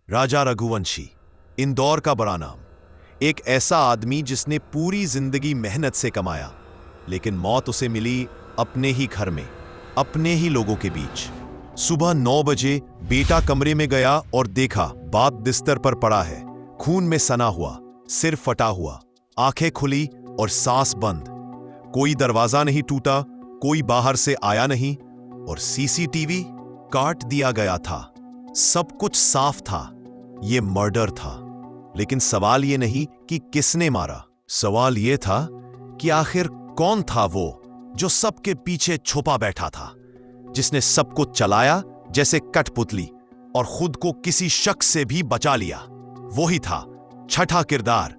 राजा रघुवंशी, इंदौर का बड़ा नाम। एक ऐसा आदमी जिसने पूरी जिंदगी मेहनत से कमाया, लेकिन मौत उसे मिली अपने ही घर में, अपने ही लोगों के बीच। सुबह 9 बजे बेटा कमरे में गया और देखा बाप बिस्तर पर पड़ा है, खून में सना हुआ, सिर फटा हुआ, आंखें खुली और सांस बंद। कोई दरवाजा नहीं टूटा, कोई बाहर से आया नहीं, और सीसीटीवी काट दिया गया था। सब कुछ साफ था, ये मर्डर था। लेकिन सवाल ये नहीं कि किसने मारा, सवाल ये था कि आखिर कौन था वो जो सबके पीछे छुपा बैठा था, जिसने सब कुछ चलाया जैसे कठपुतली और खुद को किसी शख्स से भी बचा लिया। वही था छठा किरदार,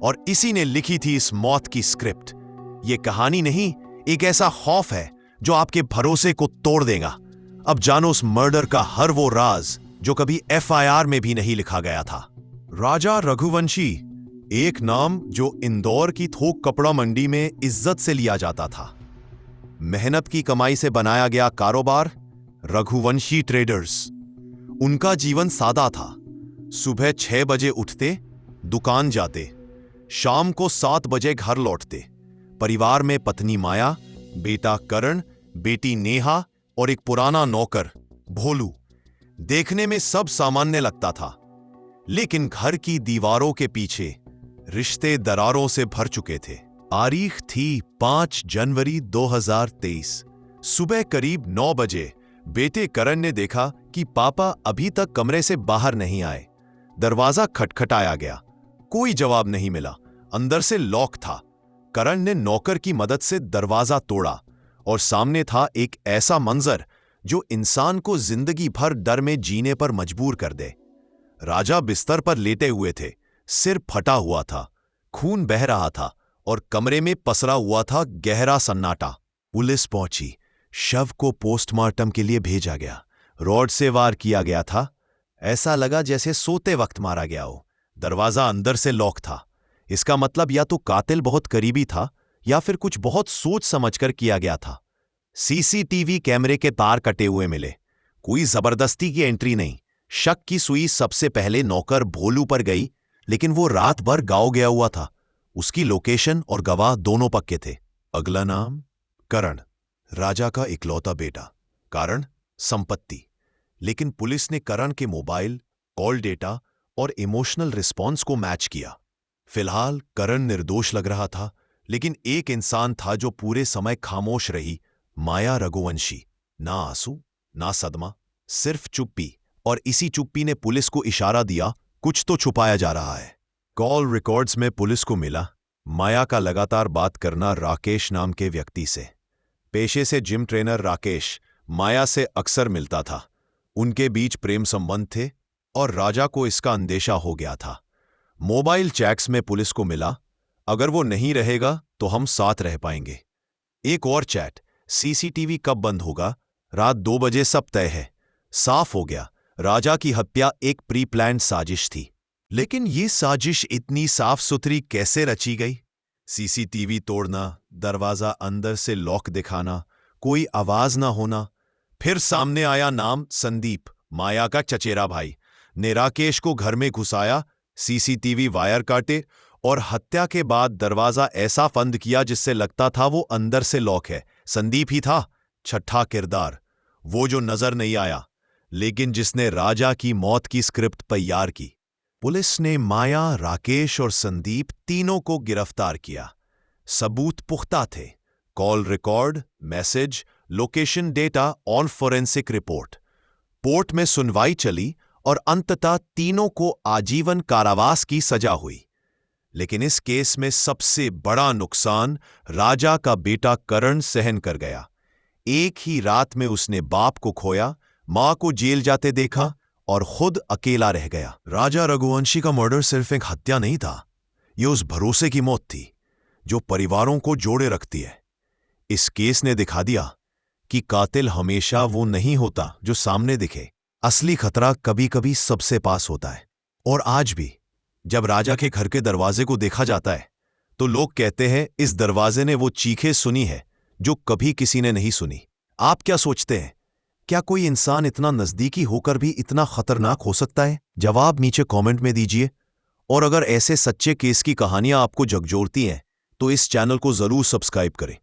और इसी ने लिखी थी इस मौत की स्क्रिप्ट। ये कहानी नहीं, एक ऐसा खौफ है जो आपके भरोसे को तोड़ देगा। अब जानो उस मर्डर का हर वो राज जो कभी एफआईआर में भी नहीं लिखा गया था। राजा रघुवंशी, एक नाम जो इंदौर की थोक कपड़ा मंडी में इज्जत से लिया जाता था। मेहनत की कमाई से बनाया गया कारोबार, रघुवंशी ट्रेडर्स। उनका जीवन सादा था। सुबह 6 बजे उठते, दुकान जाते, शाम को 7 बजे घर लौटते। परिवार में पत्नी माया, बेटा करण, बेटी नेहा और एक पुराना नौकर भोलू। देखने में सब सामान्य लगता था, लेकिन घर की दीवारों के पीछे रिश्ते दरारों से भर चुके थे। तारीख थी 5 जनवरी 2023। सुबह करीब 9 बजे बेटे करण ने देखा कि पापा अभी तक कमरे से बाहर नहीं आए। दरवाजा खटखटाया गया, कोई जवाब नहीं मिला, अंदर से लॉक था। करण ने नौकर की मदद से दरवाजा तोड़ा और सामने था एक ऐसा मंजर जो इंसान को जिंदगी भर डर में जीने पर मजबूर कर दे। राजा बिस्तर पर लेटे हुए थे, सिर फटा हुआ था, खून बह रहा था और कमरे में पसरा हुआ था गहरा सन्नाटा। पुलिस पहुंची, शव को पोस्टमार्टम के लिए भेजा गया। रॉड से वार किया गया था, ऐसा लगा जैसे सोते वक्त मारा गया हो। दरवाजा अंदर से लॉक था। इसका मतलब या तो कातिल बहुत करीबी था या फिर कुछ बहुत सोच समझकर किया गया था। सीसीटीवी कैमरे के तार कटे हुए मिले, कोई जबरदस्ती की एंट्री नहीं। शक की सुई सबसे पहले नौकर भोलू पर गई, लेकिन वो रात भर गांव गया हुआ था। उसकी लोकेशन और गवाह दोनों पक्के थे। अगला नाम करण, राजा का इकलौता बेटा। कारण संपत्ति। लेकिन पुलिस ने करण के मोबाइल, कॉल डेटा और इमोशनल रिस्पॉन्स को मैच किया। फिलहाल करण निर्दोष लग रहा था, लेकिन एक इंसान था जो पूरे समय खामोश रही, माया रघुवंशी। ना आंसू, ना सदमा, सिर्फ चुप्पी। और इसी चुप्पी ने पुलिस को इशारा दिया, कुछ तो छुपाया जा रहा है। कॉल रिकॉर्ड्स में पुलिस को मिला माया का लगातार बात करना राकेश नाम के व्यक्ति से। पेशे से जिम ट्रेनर राकेश माया से अक्सर मिलता था। उनके बीच प्रेम संबंध थे और राजा को इसका अंदेशा हो गया था। मोबाइल चैट्स में पुलिस को मिला, अगर वो नहीं रहेगा तो हम साथ रह पाएंगे। एक और चैट, सीसीटीवी कब बंद होगा, रात 2 बजे सब तय है। साफ हो गया, राजा की हत्या एक प्री प्लान्ड साजिश थी। लेकिन ये साजिश इतनी साफ सुथरी कैसे रची गई? सीसीटीवी तोड़ना, दरवाजा अंदर से लॉक दिखाना, कोई आवाज ना होना। फिर सामने आया नाम संदीप, माया का चचेरा भाई, ने राकेश को घर में घुसाया, सीसीटीवी वायर काटे और हत्या के बाद दरवाजा ऐसा बंद किया जिससे लगता था वो अंदर से लॉक है। संदीप ही था छठा किरदार, वो जो नजर नहीं आया, लेकिन जिसने राजा की मौत की स्क्रिप्ट तैयार की। पुलिस ने माया, राकेश और संदीप तीनों को गिरफ्तार किया। सबूत पुख्ता थे, call record, message, location data और फोरेंसिक रिपोर्ट। कोर्ट में सुनवाई चली और अंततः तीनों को आजीवन कारावास की सजा हुई। लेकिन इस केस में सबसे बड़ा नुकसान राजा का बेटा करण सहन कर गया। एक ही रात में उसने बाप को खोया, मां को जेल जाते देखा और खुद अकेला रह गया। राजा रघुवंशी का मर्डर सिर्फ एक हत्या नहीं था, यह उस भरोसे की मौत थी जो परिवारों को जोड़े रखती है। इस केस ने दिखा दिया कि कातिल हमेशा वो नहीं होता जो सामने दिखे। असली खतरा कभी कभी सबसे पास होता है। और आज भी जब राजा के घर के दरवाजे को देखा जाता है तो लोग कहते हैं इस दरवाजे ने वो चीखें सुनी है जो कभी किसी ने नहीं सुनी। आप क्या सोचते हैं, क्या कोई इंसान इतना नजदीकी होकर भी इतना खतरनाक हो सकता है? जवाब नीचे कमेंट में दीजिए। और अगर ऐसे सच्चे केस की कहानियां आपको झकझोरती हैं तो इस चैनल को जरूर सब्सक्राइब करें।